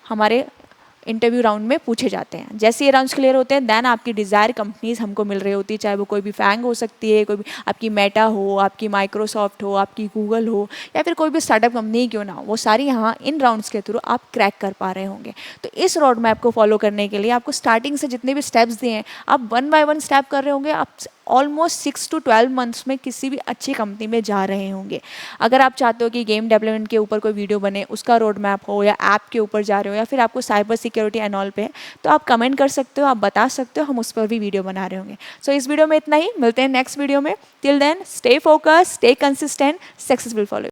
[SPEAKER 1] हमारे इंटरव्यू राउंड में पूछे जाते हैं। जैसे ये राउंड्स क्लियर होते हैं देन आपकी डिज़ायर कंपनीज हमको मिल रही होती है, चाहे वो कोई भी फैंग हो सकती है, कोई भी आपकी मेटा हो, आपकी माइक्रोसॉफ्ट हो, आपकी गूगल हो, या फिर कोई भी स्टार्टअप कंपनी क्यों ना हो, वो सारी यहाँ इन राउंड्स के थ्रू आप क्रैक कर पा रहे होंगे। तो इस रोड मैप को फॉलो करने के लिए आपको स्टार्टिंग से जितने भी स्टेप्स दिए हैं आप 1 बाय 1 स्टेप कर रहे होंगे, आप ऑलमोस्ट 6 to 12 मंथ्स में किसी भी अच्छी कंपनी में जा रहे होंगे। अगर आप चाहते हो कि गेम डेवलपमेंट के ऊपर कोई वीडियो बने, उसका रोड मैप हो, या ऐप के ऊपर जा रहे हो, या फिर आपको साइबर सिक्योरिटी एंड ऑल पे है, तो आप कमेंट कर सकते हो, आप बता सकते हो, हम उस पर भी वीडियो बना रहे होंगे। सो इस वीडियो में इतना ही, मिलते हैं नेक्स्ट वीडियो में। Till then stay focus, stay consistent, successful follow.